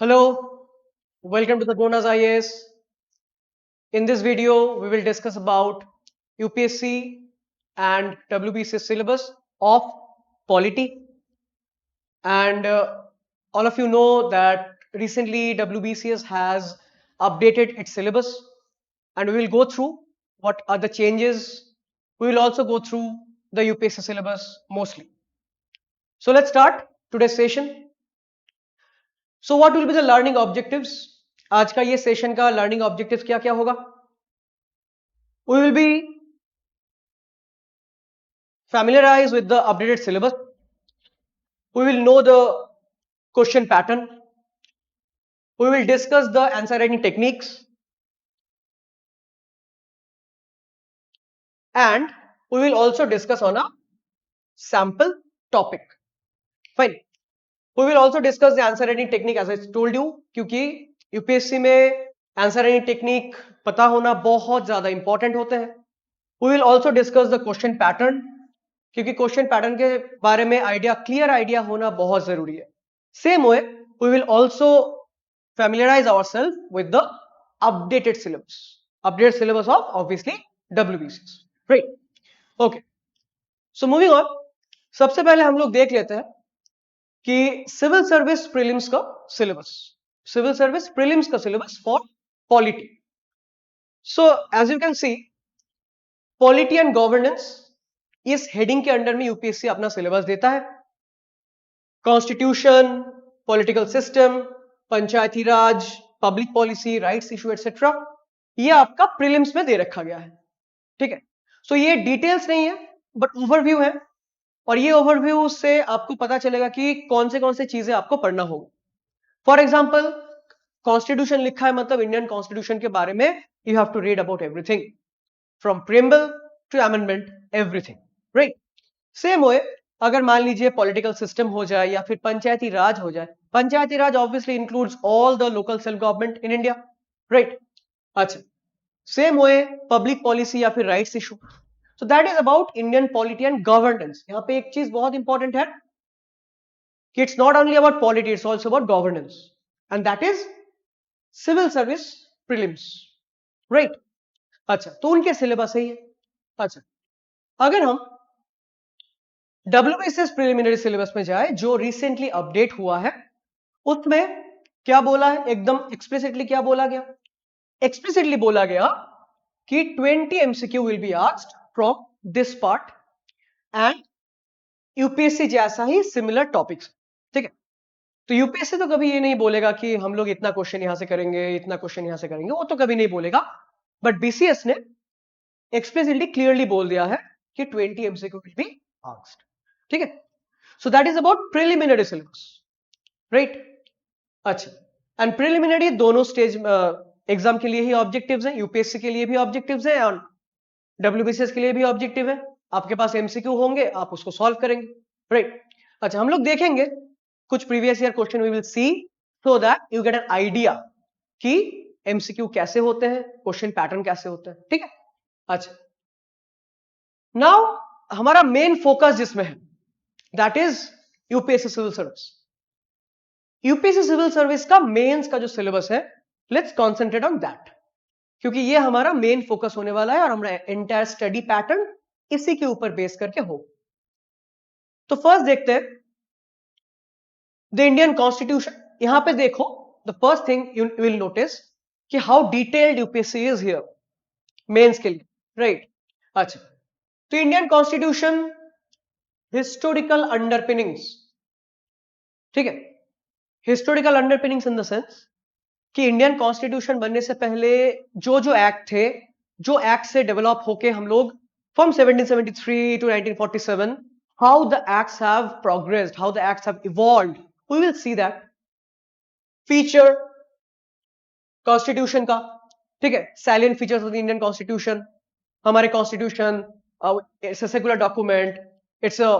Hello, welcome to the Bonus IAS. In this video, we will discuss about UPSC and WBC syllabus of polity. And all of you know that recently WBCS has updated its syllabus, and we will go through what are the changes. We will also go through the UPSC syllabus mostly. So let's start today's session. So what will be the learning objectives? आज का ये session का learning objectives क्या क्या होगा? We will be familiarized with the updated syllabus. We will know the question pattern. We will discuss the answer writing techniques. And we will also discuss on a sample topic. Fine. We will also discuss the answer writing technique as I told you, क्योंकि UPSC में answer writing technique पता होना बहुत ज्यादा important होते हैं. We will also discuss the question pattern, क्योंकि question pattern के बारे में क्लियर आइडिया होना बहुत जरूरी है. Same way we will also familiarize ourselves with the updated syllabus of obviously WBCS, right? Okay, so moving on. सबसे पहले हम लोग देख लेते हैं कि सिविल सर्विस प्रीलिम्स का syllabus for polity. So as you can see, polity and governance इस हेडिंग के अंडर में यूपीएससी अपना सिलेबस देता है. Constitution, political system, panchayati raj, public policy, rights issue etcetera, ये आपका प्रीलिम्स में दे रखा गया है. ठीक है. सो ये डिटेल्स नहीं है बट ओवरव्यू है, और ये ओवरव्यू से आपको पता चलेगा कि कौन से चीजें आपको पढ़ना होगा. फॉर एग्जाम्पल, कॉन्स्टिट्यूशन लिखा है मतलब इंडियन कॉन्स्टिट्यूशन के बारे में you have to read about everything from preamble to amendment, everything, right? Same way अगर मान लीजिए पॉलिटिकल सिस्टम हो जाए या फिर पंचायती राज हो जाए, panchayati raj obviously includes all the local self government in India, right? अच्छा, सेम वे पब्लिक पॉलिसी या फिर rights issue. So that is about Indian polity and governance. यहां पे एक चीज बहुत इंपॉर्टेंट है कि it's not only about polity, it's also about governance, and that is civil service prelims, right? अच्छा, तो उनके सिलेबस है ये. अच्छा, अगर हम WBCS प्रिलिमिनरी सिलेबस में जाए जो रिसेंटली अपडेट हुआ है, उसमें क्या बोला है? एकदम एक्सप्लिसिटली क्या बोला गया? एक्सप्लिसिटली बोला गया कि 20 MCQ will be asked from this part and UPSC जैसा ही सिमिलर टॉपिक्स. ठीक है. तो यूपीएससी तो कभी ये नहीं बोलेगा कि हम लोग इतना क्वेश्चन यहां से करेंगे, इतना क्वेश्चन यहां से करेंगे, वो तो कभी नहीं बोलेगा. बट बीसीएस ने एक्सप्लिसिटली क्लियरली बोल दिया है कि 20 MCQ विल बी आस्क्ड. ठीक है. सो that is about preliminary syllabus, right? अच्छा, एंड प्रिलिमिनरी दोनों स्टेज एग्जाम के लिए ही ऑब्जेक्टिव्स हैं. यूपीएससी के लिए भी ऑब्जेक्टिव्स हैं और डब्ल्यूबीसीएस के लिए भी ऑब्जेक्टिव है. आपके पास एमसीक्यू होंगे, आप उसको सॉल्व करेंगे, राइट? अच्छा, हम लोग देखेंगे कुछ previous year question, we will see so that you get an idea कि एमसीक्यू कैसे होते हैं, क्वेश्चन पैटर्न कैसे होता है. ठीक है. अच्छा, नाउ हमारा मेन फोकस जिसमें है that is UPSC civil service. UPSC civil service का मेंस का जो सिलेबस है, लेट्स कॉन्सेंट्रेट ऑन दैट, क्योंकि ये हमारा मेन फोकस होने वाला है और हमारा एंटायर स्टडी पैटर्न इसी के ऊपर बेस करके हो. तो फर्स्ट देखते हैं द इंडियन कॉन्स्टिट्यूशन. यहां पे देखो, the first thing you will notice कि how detailed UPSC is here mains के लिए, राइट? अच्छा, तो इंडियन कॉन्स्टिट्यूशन हिस्टोरिकल अंडरपिनिंग्स. ठीक है. Historical underpinnings in the sense कि इंडियन कॉन्स्टिट्यूशन बनने से पहले जो जो एक्ट थे, जो एक्ट से डेवलप होके हम लोग from 1773 to 1947, how the acts have progressed, how the acts have evolved, we will see that. Feature constitution का, ठीक है, salient features of the Indian constitution. हमारे constitution it's a secular document, it's a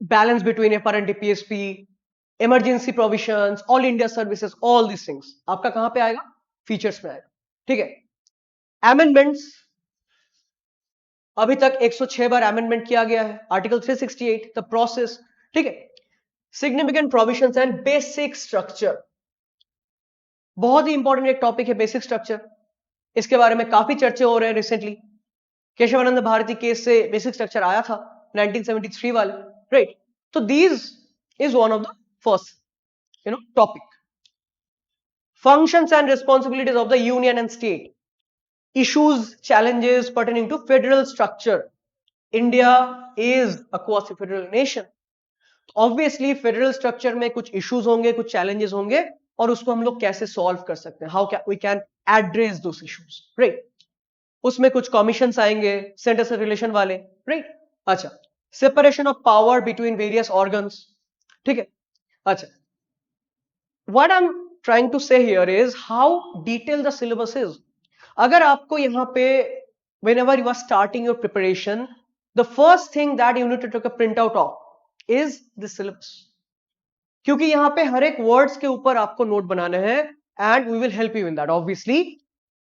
balance between FR and DPSP, emergency provisions, all India services, all this things आपका कहां पे आएगा? Features में आएगा. ठीक है. अमेंडमेंट्स, अभी तक 106 बार अमेंडमेंट किया गया है. Article 368, the process. ठीक है. Significant provisions and basic structure. बहुत ही इंपॉर्टेंट एक टॉपिक है बेसिक स्ट्रक्चर, इसके बारे में काफी चर्चे हो रहे हैं रिसेंटली। केशवानंद भारती केस से बेसिक स्ट्रक्चर आया था 1973 वाले, राइट? तो these is one of the first topic. Functions and responsibilities of the union and state. Issues, challenges pertaining to federal structure. India is a quasi-federal nation. Obviously, federal structure में कुछ issues होंगे, कुछ challenges होंगे, और उसको हम लोग कैसे solve कर सकते हैं? How we can address those issues, right? उसमें कुछ commissions आएंगे, center से relation वाले, right? अच्छा, separation of power between various organs, ठीक है? अच्छा, what I'm trying to say here is how detailed the syllabus is. अगर आपको यहाँ पे whenever you are starting your preparation, the first thing that you need to take a printout of is the syllabus. क्योंकि यहाँ पे हर एक words के ऊपर आपको note बनाना है and we will help you in that obviously.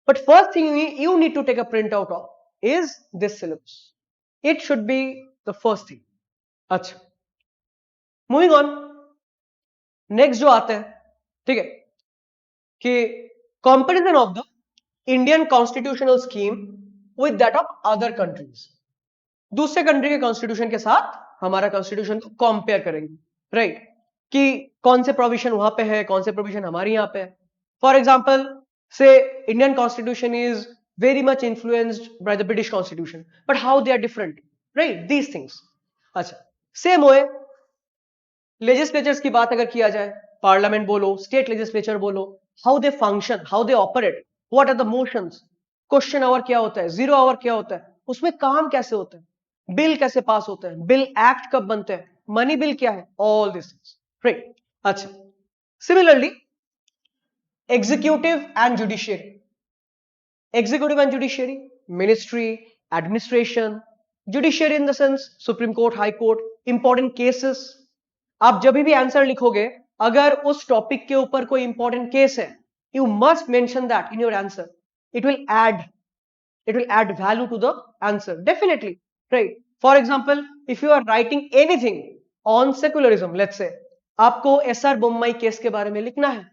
But first thing you need to take a printout of is this syllabus. It should be the first thing. अच्छा, moving on. Next जो आता है, ठीक है, कि comparison of the Indian constitutional scheme with that of other countries. दूसरे country के constitution के साथ हमारा कॉन्स्टिट्यूशन को कंपेयर करेंगे, राइट? कि कौन से प्रोविजन वहां पे है, कौन से प्रोविजन हमारे यहाँ पे है. फॉर एग्जांपल से Indian constitution is very much influenced by the British constitution, but how they are different, right? These things. अच्छा, सेम वे लेजिस्लेचर्स की बात अगर किया जाए, पार्लियामेंट बोलो, स्टेट लेजिस्लेचर बोलो, how they function, how they operate, what are the motions, question hour क्या होता है, जीरो आवर क्या होता है, उसमें काम कैसे होता है, बिल कैसे पास होता है, बिल एक्ट कब बनते हैं, मनी बिल क्या है, ऑल दिस थिंग्स, राइट? अच्छा, similarly executive and judiciary. Executive and judiciary, ministry, administration, judiciary in the sense supreme court, high court, important cases. आप जब भी आंसर लिखोगे, अगर उस टॉपिक के ऊपर कोई इंपॉर्टेंट केस है, you must mention that in your answer. It will add value to the answer definitely, right? For example, if you are writing anything on secularism, let's say आपको SR Bommai case के बारे में लिखना है,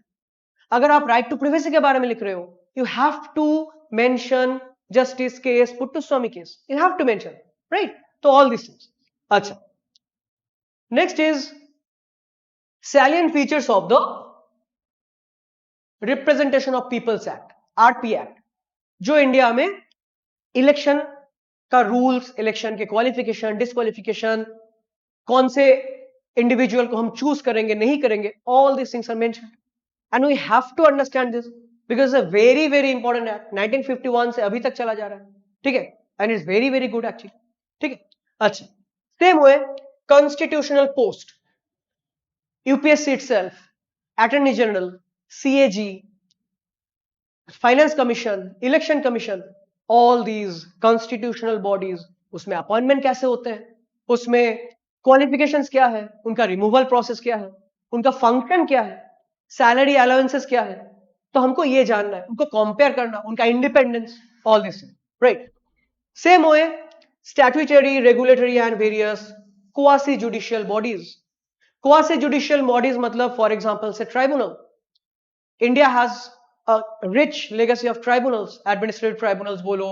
अगर आप right to privacy के बारे में लिख रहे हो, you have to mention justice case, Puttaswamy case, you have to mention, right? तो all these things. अच्छा, next is salient features of the Representation of Peoples Act, RP Act, जो India में इलेक्शन का रूल्स, इलेक्शन के qualification, disqualification, कौन से individual को हम चूज करेंगे, नहीं करेंगे, all this things are mentioned and we have to understand this because a very very important act 1951 से अभी तक चला जा रहा है, ठीक है, and is very very good actually, ठीक है. अच्छा, same way constitutional post, UPSC itself, attorney general, CAG, finance commission, election commission, all these constitutional bodies, उसमें अपॉइंटमेंट कैसे होते हैं, उसमें क्वालिफिकेशंस क्या है, उनका रिमूवल प्रोसेस क्या है, उनका फंक्शन क्या है, सैलरी अलाउंसेस क्या है, तो हमको ये जानना है, उनको कंपेयर करना, उनका independence, all this, right? Same way statutory, regulatory and various quasi judicial bodies. Quasi judicial bodies मतलब फॉर एग्जांपल से tribunal. India has a rich legacy of tribunals, administrative tribunals बोलो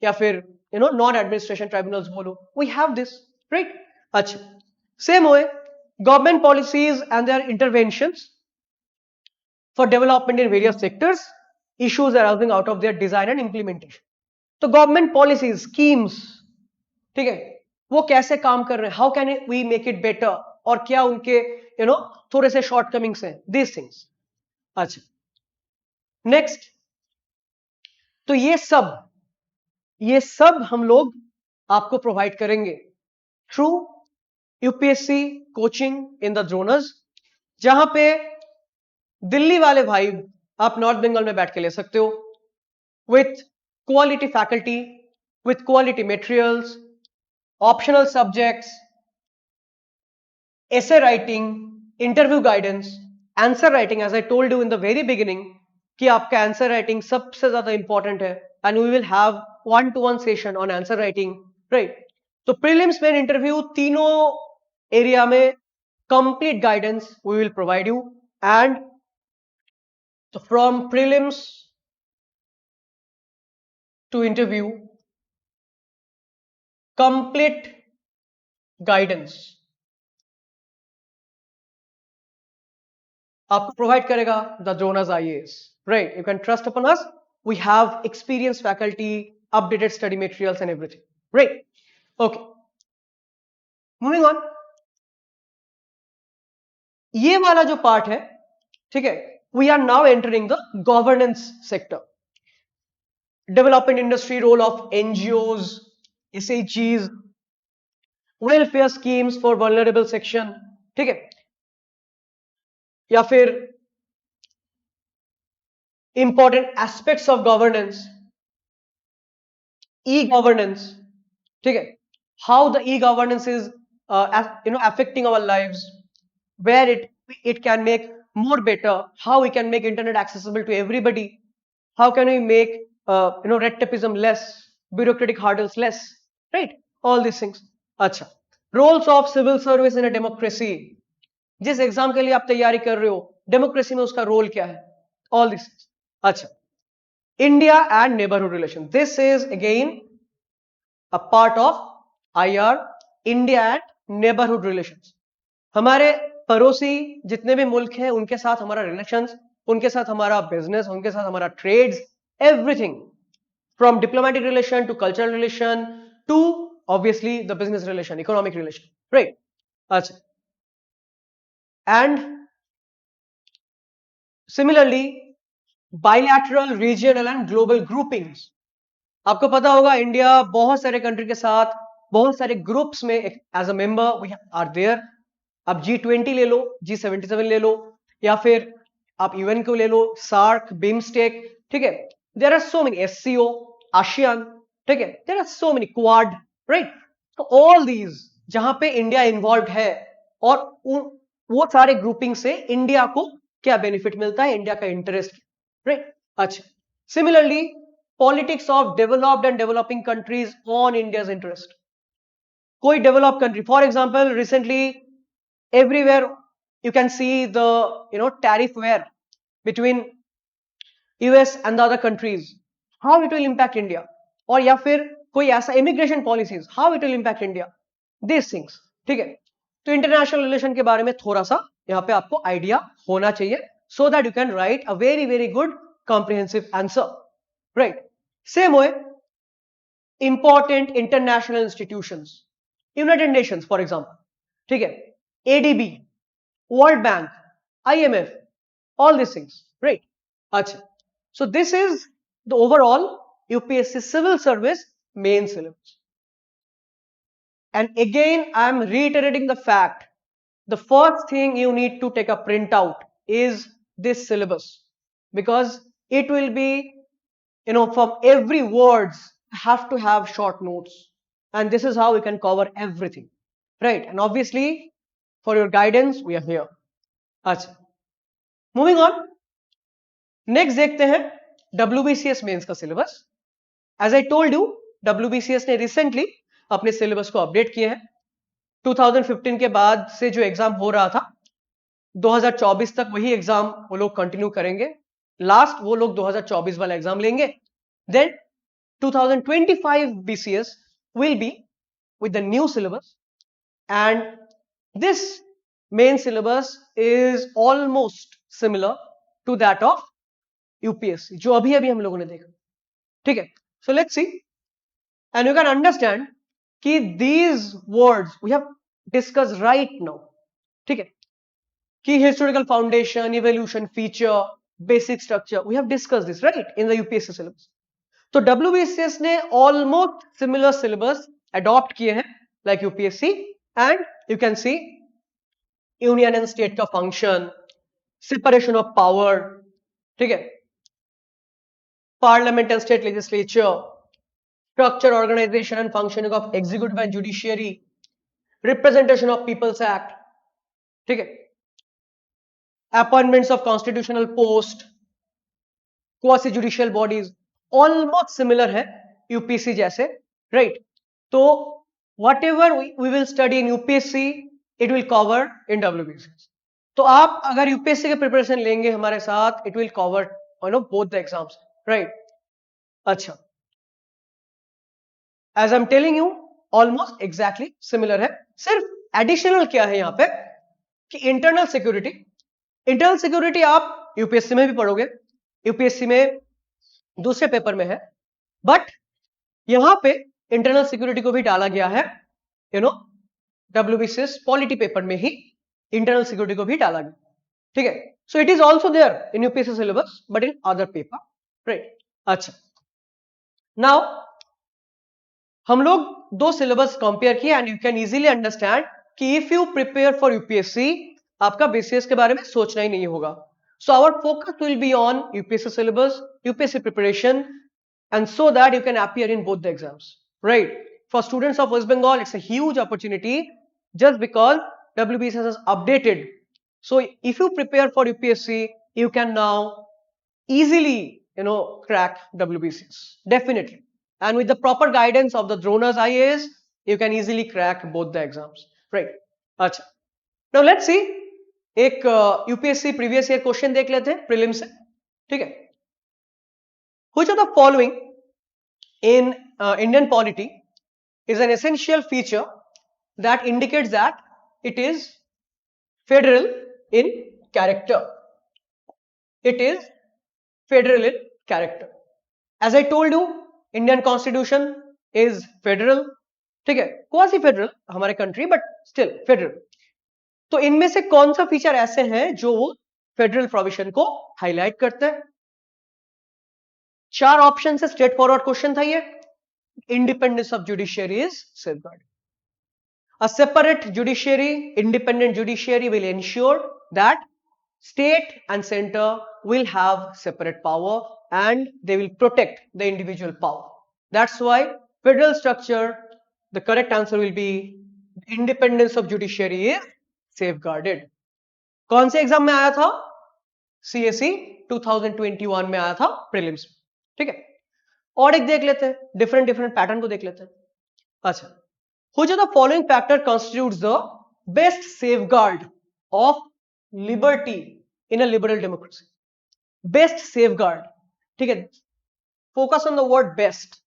या फिर non administration tribunals बोलो, we have this, right? अच्छा, same way government policies and their interventions for development in various sectors, issues arising out of their design and implementation. तो government policies, schemes, ठीक है, वो कैसे काम कर रहे हैं, how can we make it better, और क्या उनके थोड़े से shortcomings हैं, these things. अच्छा, नेक्स्ट, तो ये सब हम लोग आपको प्रोवाइड करेंगे through UPSC coaching in the जोनर्स, जहां पे दिल्ली वाले भाई आप नॉर्थ बंगाल में बैठ के ले सकते हो, with quality faculty, with quality materials, optional subjects, essay writing, interview guidance, answer writing. As I told you in the very beginning कि आपका आंसर राइटिंग सबसे ज्यादा इंपॉर्टेंट है, and we will have 1-to-1 session on answer writing, right? तो prelims में interview तीनों area में complete guidance we will provide you, and तो from prelims to interview, complete guidance आपको प्रोवाइड करेगा the ड्रोनास IAS, right? You can trust upon us, we have experience faculty, updated study materials and everything, right? Okay, moving on. ये वाला जो part है, ठीक है, we are now entering the governance sector, development industry, role of NGOs, एसएचजीज, welfare schemes for vulnerable section, ठीक है, या फिर important aspects of governance, e governance, ठीक है, how the e governance is affecting our lives, where it can make more better, how we can make internet accessible to everybody, how can we make red tapeism less, bureaucratic hurdles less, right? All these things. अच्छा, roles of civil service in a democracy, जिस exam के लिए आप तैयारी कर रहे हो, democracy में उसका रोल क्या है, ऑल दिस। अच्छा, India and neighbourhood relation, this is again a part of IR, India and neighbourhood relations. हमारे पड़ोसी जितने भी मुल्क हैं उनके साथ हमारा रिलेशंस, उनके साथ हमारा बिजनेस, उनके साथ हमारा trades, everything from diplomatic relation to cultural relation to obviously the business relation, economic relation, right? अच्छा, and similarly bilateral, regional and global groupings. आपको पता होगा इंडिया बहुत सारे कंट्री के साथ बहुत सारे ग्रुप्स में as a member we are there. आप G20 ले लो, G77 ले लो, या फिर आप यूएन को ले लो, सार्क, बिम्स्टेक, ठीक है, there are so many, SCO, ASEAN, ठीक है, there are so many, Quad, right? तो ऑल दीज जहां पे इंडिया इन्वॉल्व है, और वो सारे ग्रुपिंग से इंडिया को क्या बेनिफिट मिलता है, इंडिया का इंटरेस्ट, राइट? अच्छा, similarly politics of developed and developing countries on India's interest. कोई develop country, for example recently everywhere you can see the tariff war between US and the other countries, how it will impact India, और या फिर कोई ऐसा immigration policies, how it will impact India, these things, ठीक है? तो international relation के बारे में थोड़ा सा यहाँ पे आपको आइडिया होना चाहिए, so that you can write a very very good comprehensive answer, right? Same way, important international institutions, United Nations for example, ठीक है, ADB, World Bank, IMF, all these things, right? Achha. So this is the overall UPSC civil service main syllabus. And again, I am reiterating the fact, the first thing you need to take a printout is this syllabus, because it will be, from every words have to have short notes, and this is how we can cover everything, right? And obviously for your guidance we are here. अच्छा, moving on, next देखते हैं WBCS mains का syllabus. As I told you, WBCS ने recently अपने syllabus को update किए हैं। 2015 के बाद से जो एग्जाम हो रहा था, 2024 तक वही एग्जाम वो लोग कंटिन्यू करेंगे। लास्ट वो लोग 2024 वाला एग्जाम लेंगे, then 2025 BCS will be with the new syllabus, and this main syllabus is almost similar to that of UPSC जो अभी अभी हम लोगों ने देखा, ठीक है? So let's see and you can understand कि these words we have discussed right now, ठीक है, कि historical foundation, evolution, feature, basic structure, we have discussed this right in the UPSC syllabus. तो WBCS ने almost similar syllabus adopt किए हैं like UPSC, and you can see union and state का function, separation of power, ठीक है, parliament and state legislature, structure, organisation and functioning of executive and judiciary, representation of people's act, ठीक है, appointments of constitutional post, quasi judicial bodies, almost similar है UPSC जैसे, right? तो whatever we will study in UPSC, it will cover in WBCS. तो आप अगर UPSC के preparation लेंगे हमारे साथ, it will cover both the exams, right. अच्छा, as I am telling you almost exactly similar है, सिर्फ एडिशनल क्या है यहाँ पे कि इंटरनल सिक्योरिटी आप यूपीएससी में भी पढ़ोगे, यूपीएससी में दूसरे पेपर में है, बट यहां पे इंटरनल सिक्योरिटी को भी डाला गया है, WBCS पॉलिटी पेपर में ही इंटरनल सिक्योरिटी को भी डाला गया, ठीक है। So it is also there in UPSC syllabus but in other paper, right. अच्छा, नाउ हम लोग दो सिलेबस कंपेयर किए and you can easily understand कि if you prepare for UPSC आपका बीसीएस के बारे में सोचना ही नहीं होगा। So our focus will be on UPSC syllabus, UPSC preparation, and so that you can appear in both the exams, right? For students of West Bengal, it's a huge opportunity just because WBCS has updated. So if you prepare for UPSC, you can now easily, crack WBCS, definitely. And with the proper guidance of the Dronas IAS, you can easily crack both the exams, right? अच्छा, now let's see एक UPSC previous year question देख लेते हैं prelim से, ठीक है। Which of the following in Indian polity is an essential feature that indicates that it is federal in character? It is federal in character. As I told you, Indian Constitution is federal, ठीक है, quasi federal हमारे country but still federal. तो इनमें से कौन सा feature ऐसे हैं जो फेडरल प्रोविजन को हाईलाइट करते हैं? चार ऑप्शन से स्ट्रेट फॉरवर्ड क्वेश्चन था ये। Independence of judiciary is safeguarded. A separate judiciary, independent judiciary will ensure that state and center will have separate power and they will protect the individual power. That's why federal structure, the correct answer will be independence of judiciary is safeguarded. कौन से exam में आया था? CSE 2021 में आया था prelims, ठीक है। और एक देख लेते हैं, डिफरेंट पैटर्न को देख लेते हैं। अच्छा, which of the following factor constitutes the best safeguard of liberty in a liberal democracy? Best safeguard, ठीक है, focus on the word best,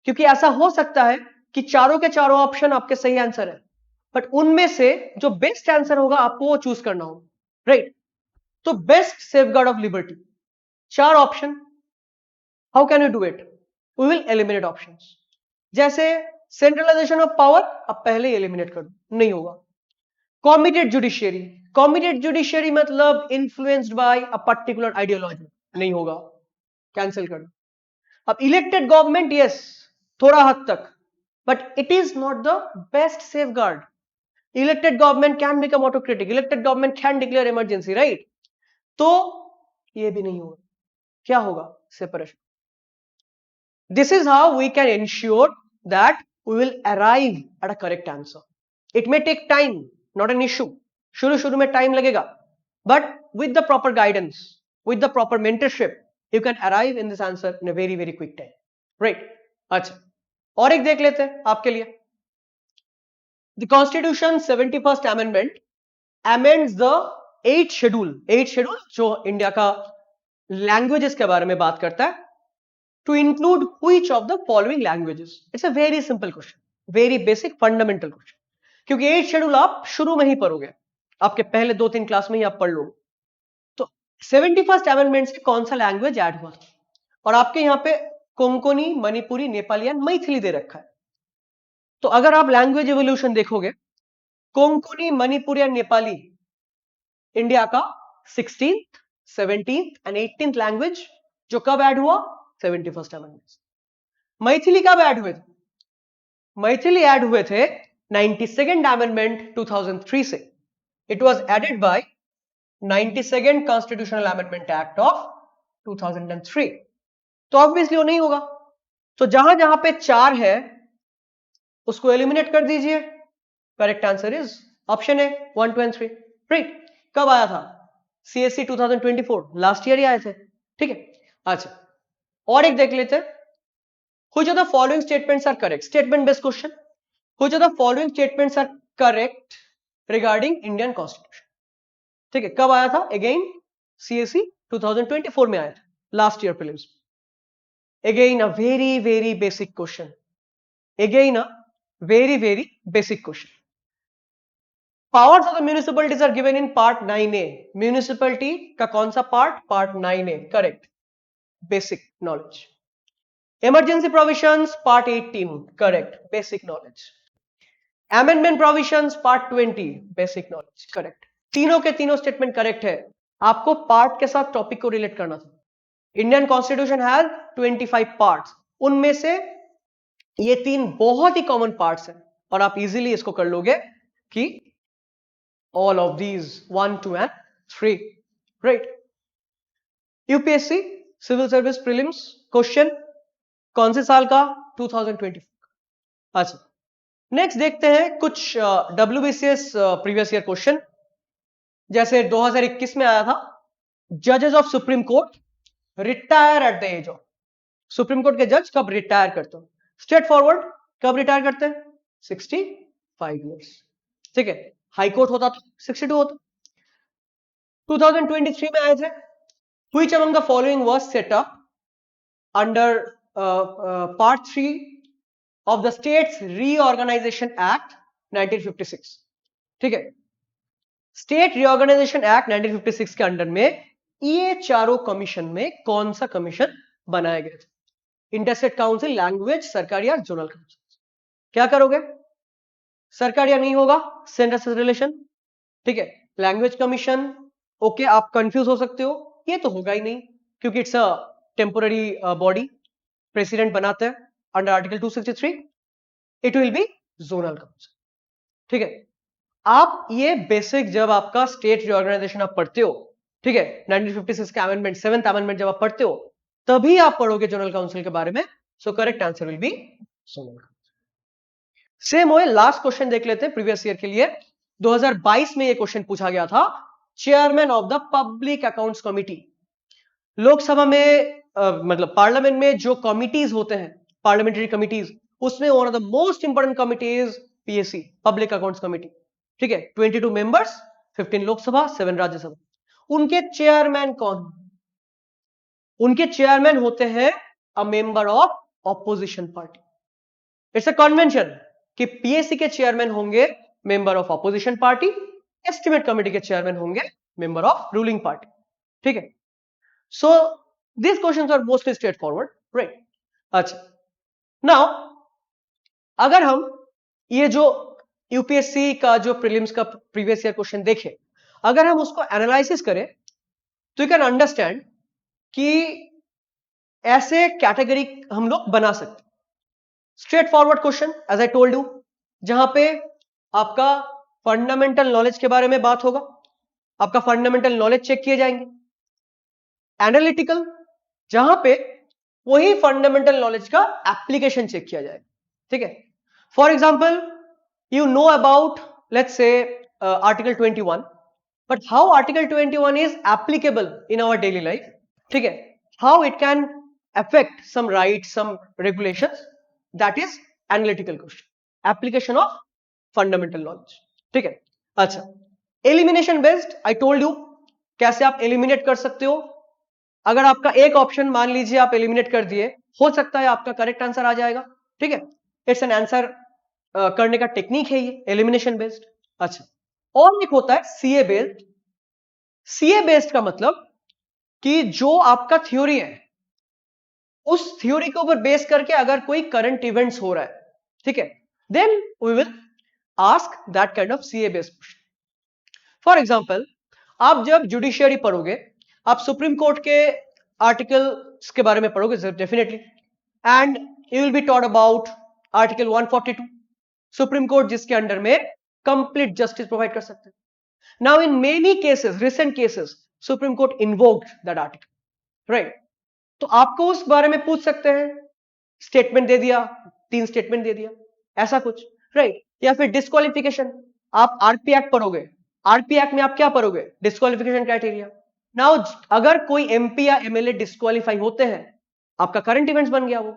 क्योंकि ऐसा हो सकता है कि चारों के चारों ऑप्शन आपके सही आंसर है, बट उनमें से जो बेस्ट आंसर होगा आपको वो चूज करना होगा, राइट। तो बेस्ट सेफगार्ड ऑफ लिबर्टी, चार option, how can you do it? We will eliminate options. जैसे सेंट्रलाइजेशन ऑफ पावर, अब पहले ही एलिमिनेट कर दो, नहीं होगा। कॉम्बिनेट जुडिशियरी मतलब influenced by a particular ideology, नहीं होगा, कैंसिल कर दो। अब इलेक्टेड गवर्नमेंट, यस, थोड़ा हद तक, but it is not the best safeguard. Elected government can become autocratic, elected government can declare emergency, right. तो ये भी नहीं होगा, क्या होगा? Separation. This is how we can ensure that we will arrive at a correct answer. It may take time, not an issue. शुरू में time लगेगा, but with the proper guidance, with the proper mentorship, you can arrive in this answer in a very very quick time, right? अच्छा, और एक देख लेते हैं आपके लिए। The Constitution 71st Amendment amends the 8th schedule जो इंडिया का लैंग्वेजेस के बारे में बात करता है, to include which of the following languages? It's a very simple question, very basic fundamental question, क्योंकि 8th शेड्यूल आप शुरू में ही पढ़ोगे, आपके पहले 2-3 क्लास में ही आप पढ़ लोगे। तो 71st अमेंडमेंट से कौन सा लैंग्वेज ऐड हुआ था? और आपके यहाँ पे कोंकणी, मणिपुरी, नेपाली एंड मैथिली दे रखा है। तो अगर आप लैंग्वेज एवोल्यूशन देखोगे, कोंकणी, मणिपुरी एंड नेपाली इंडिया का 16th, 17th and 18th language, जो कब ऐड हुआ? 71st amendment. मैथिली कब ऐड हुए थे? मैथिली ऐड हुए थे 92nd अमेंडमेंट 2003 से। It was added by 92nd constitutional amendment act of 2003। तो ऑब्वियसली वो नहीं होगा। तो जहां जहां पे 4 है उसको एलिमिनेट कर दीजिए। Correct answer is option A 1, 2 and 3, right. कब आया था? CSE 2024, लास्ट ईयर ही आए थे, ठीक है। अच्छा, और एक देख लेते हैं। Which of the following statements are correct? Statement based question. Which of the following statements are correct regarding Indian Constitution? ठीक है, कब आया था? अगेन CSE 2024 में आया था, last year prelims. Again a very very basic question, again a very very basic question. Powers of the municipalities are given in part 9A। Municipality का कौन सा part? Part 9A, correct, basic knowledge. Emergency provisions part 18, correct, basic knowledge. Amendment provisions part 20, basic knowledge, correct. तीनों के तीनों statement correct है। आपको part के साथ टॉपिक को रिलेट करना था। इंडियन कॉन्स्टिट्यूशन हैज 25 पार्ट्स, उनमें से ये तीन बहुत ही कॉमन पार्ट्स हैं और आप इजीली इसको कर लोगे कि all of these 1, 2 and 3, right? UPSC civil service prelims question कौन से साल का? 2024। अच्छा, नेक्स्ट देखते हैं कुछ WBCS प्रीवियस ईयर क्वेश्चन। जैसे 2021 में आया था, जजेस of Supreme Court retire at the age of. Supreme Court के जज कब रिटायर करते हैं? स्ट्रेट फॉरवर्ड, कब रिटायर करते हैं? 65 ईयर्स। ठीक है, हाई कोर्ट होता था 62 होता। 2023 में आए थे। Which among the following was set up under Part 3 of the States Reorganization Act 1956? ठीक है, स्टेट रीऑर्गेनाइजेशन एक्ट 1956 के अंडर में ये चारों कमीशन में कौन सा कमीशन बनाया गया था? इंटरस्टेट काउंसिल, लैंग्वेज, सरकार या जोनल काउंसिल? क्या करोगे? सरकार या नहीं होगा, सेंटर से रिलेशन। ठीक है, लैंग्वेज कमीशन, ओके, आप कंफ्यूज हो सकते हो, ये तो होगा ही नहीं क्योंकि it's a temporary body, president बनाते हैं under article 263। It will be zonal council. ठीक है, आप ये बेसिक जब आपका स्टेट रिऑर्गेनाइजेशन आप पढ़ते हो, ठीक है, 1956 का अमेंडमेंट, 7th अमेंडमेंट जब आप पढ़ते हो, तभी आप पढ़ोगे जनरल काउंसिल के बारे में। So correct answer will be zonal council. Same हुए, लास्ट क्वेश्चन देख लेते हैं प्रीवियस ईयर के लिए। 2022 में ये क्वेश्चन पूछा गया था, chairman of the public accounts committee. Lok Sabha में मतलब पार्लियामेंट में जो कमिटीज होते हैं, पार्लियामेंट्री कमिटीज, उसमें one of the most important committees PAC, public accounts committee. ठीक है, 22 मेंबर्स, 15 लोकसभा, 7 राज्यसभा। उनके चेयरमैन कौन? उनके चेयरमैन होते हैं a member of opposition party. It's a convention कि PAC के चेयरमैन होंगे member of opposition party, estimate committee के चेयरमैन होंगे मेंबर ऑफ रूलिंग पार्टी। ठीक है, so this questions are mostly straightforward, right? अच्छा, नाउ अगर हम ये जो यूपीएससी का जो प्रीलिम्स का प्रीवियस ईयर क्वेश्चन देखें, अगर हम उसको एनालिसिस करें तो यू कैन अंडरस्टैंड कि ऐसे कैटेगरी हम लोग बना सकते। Straightforward question as I told you, जहां पे आपका फंडामेंटल नॉलेज के बारे में बात होगा, आपका फंडामेंटल नॉलेज चेक किए जाएंगे। एनालिटिकल, जहां पे वही फंडामेंटल नॉलेज का एप्लीकेशन चेक किया जाएगा। ठीक है, for example you know about, let's say, article 21, but how article 21 is applicable in our daily life, ठीक है, how it can affect some rights, some regulations, that is analytical question, application of fundamental knowledge। ठीक है, अच्छा, elimination based, I told you कैसे आप eliminate कर सकते हो। अगर आपका एक ऑप्शन मान लीजिए आप eliminate कर दिए, हो सकता है आपका करेक्ट आंसर आ जाएगा। ठीक है, इट्स एन आंसर करने का टेक्निक है ये, एलिमिनेशन बेस्ड। अच्छा, और एक होता है सीए बेस्ड। सीए बेस्ड का मतलब कि जो आपका थ्योरी है, उस थ्योरी के ऊपर बेस करके अगर कोई करंट इवेंट्स हो रहा है, ठीक है, then we will ask that kind of CA based question. For example, आप जब जुडिशियरी पढ़ोगे, आप सुप्रीम कोर्ट के आर्टिकल्स के बारे में पढ़ोगे definitely, and you will be taught about article 142, supreme court जिसके अंडर में कंप्लीट जस्टिस प्रोवाइड कर सकते हैं। Now in many cases, recent cases, supreme court invoked that article, right? तो आपको उस बारे में पूछ सकते हैं, स्टेटमेंट दे दिया, 3 स्टेटमेंट दे दिया, ऐसा कुछ, राइट? या फिर डिस्क्वालिफिकेशन, आप आरपी एक्ट पढ़ोगे, आरपी एक्ट में आप क्या पढ़ोगे? Disqualification criteria. नाउ अगर कोई एमपी या एमएलए डिस्क्वालीफाई होते हैं, आपका करंट इवेंट्स बन गया वो।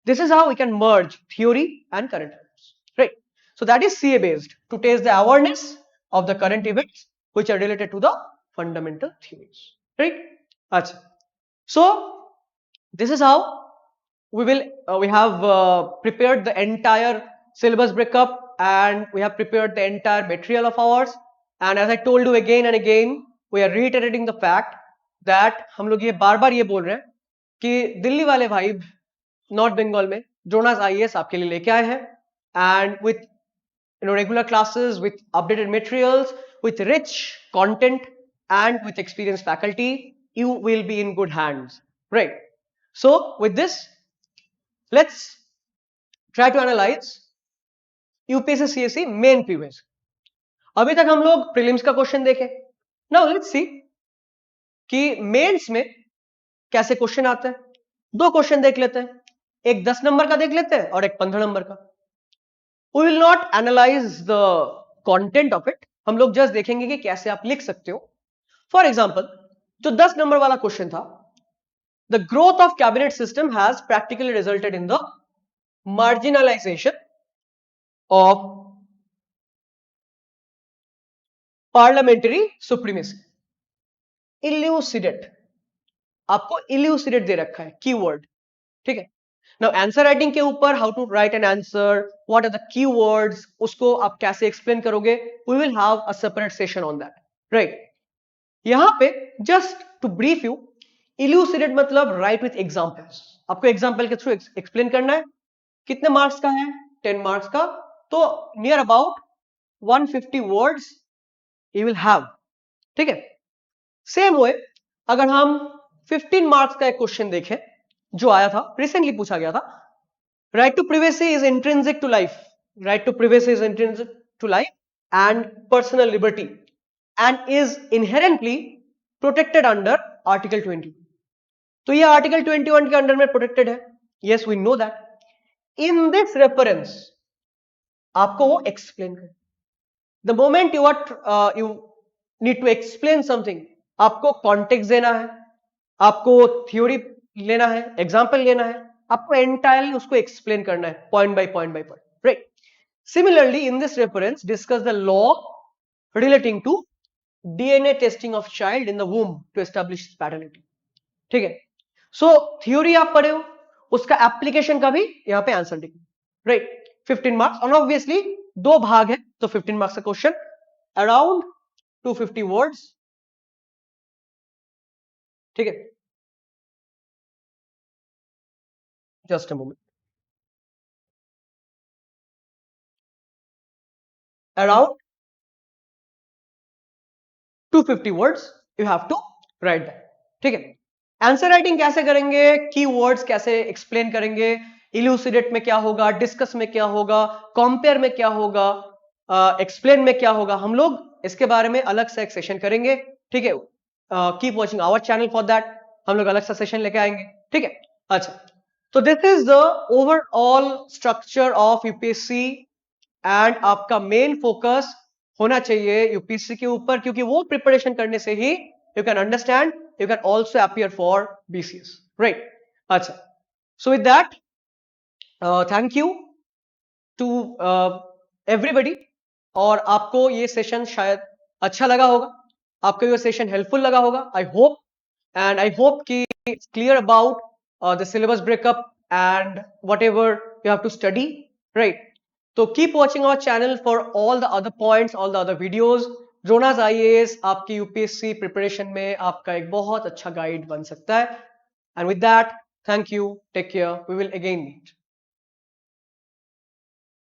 This is how we can merge theory and current events, right? So that is CA based, to test the awareness of the current events which are related to the fundamental theories, right? Acha. So this is how we have prepared the entire syllabus breakup, and we have prepared the entire material of ours. And as I told you again and again, we are reiterating the fact that हम लोग ये बार बार ये बोल रहे हैं कि दिल्ली वाले भाई नॉर्थ बंगाल में जोनास आईएएस आपके लिए लेके आए हैं, and with regular classes, with updated materials, with rich content, and with experienced faculty, you will be in good hands, right? So with this, let's try to analyze UPSC CSC main previous. अभी तक हम लोग prelims का question देखे, now let's see कि mains में कैसे question आते हैं। दो क्वेश्चन देख लेते हैं, एक 10 नंबर का देख लेते हैं और एक 15 नंबर का। We will not analyse the content of it, हम लोग जस्ट देखेंगे कि कैसे आप लिख सकते हो। फॉर एग्जांपल, जो 10 नंबर वाला क्वेश्चन था, the growth of cabinet system has practically resulted in the marginalisation of parliamentary supremacy. Elucidate, आपको elucidate दे रखा है कीवर्ड, ठीक है। नाउ आंसर राइटिंग के ऊपर how to write an answer, what are the keywords, उसको आप कैसे एक्सप्लेन करोगे, we will have a separate session on that, right. यहां पे just to brief you, elucidate मतलब राइट विथ एग्जांपल्स, आपको एग्जांपल के थ्रू एक्सप्लेन करना है। कितने मार्क्स का है? 10 मार्क्स का, तो near about 150 words you will have, ठीक है। सेम वे अगर हम 15 मार्क्स का एक क्वेश्चन देखें जो आया था, रिसेंटली पूछा गया था, right to privacy is intrinsic to life, right to privacy is intrinsic to life and personal liberty and is inherently protected under article 20। तो ये आर्टिकल 21 के अंडर में प्रोटेक्टेड है, yes we know that. In this reference आपको वो explain कर, the moment you are you need to explain something, आपको context देना है, आपको थ्योरी लेना है, एग्जाम्पल लेना है, आपको एंटायरली उसको एक्सप्लेन करना है point by point by point, right. Similarly in this reference discuss the law relating to DNA testing of child in the womb to establish paternity, ठीक है। सो थ्योरी आप पढ़े हो, उसका एप्लीकेशन का भी यहां पे आंसर लिखना, राइट। 15 मार्क्स, और ऑब्वियसली दो भाग है, तो 15 मार्क्स का क्वेश्चन अराउंड 250 वर्ड्स, ठीक है। Just a moment, around 250 words you have to write that, ठीक है। आंसर राइटिंग कैसे करेंगे, कीवर्ड्स कैसे एक्सप्लेन करेंगे, इल्यूसिडेट में क्या होगा, डिस्कस में क्या होगा, कंपेयर में क्या होगा, एक्सप्लेन में क्या होगा, हम लोग इसके बारे में अलग से एक सेशन करेंगे, ठीक है। Keep watching our channel for that, हम लोग अलग सा सेशन लेके आएंगे, ठीक है। अच्छा, तो this is the overall structure of UPSC, and आपका मेन फोकस होना चाहिए यूपीएससी के ऊपर, क्योंकि वो प्रिपरेशन करने से ही you can understand, you can also appear for BCS, right? अच्छा, so with that, thank you to everybody, और आपको ये सेशन शायद अच्छा लगा होगा, आपको ये सेशन हेल्पफुल लगा होगा, I hope, and I hope कि it's clear about the syllabus breakup and whatever you have to study, right? So keep watching our channel for all the other points, all the other videos. Jonas IAS आपकी UPSC preparation में आपका एक बहुत अच्छा guide बन सकता है, and with that, thank you, take care, we will again meet.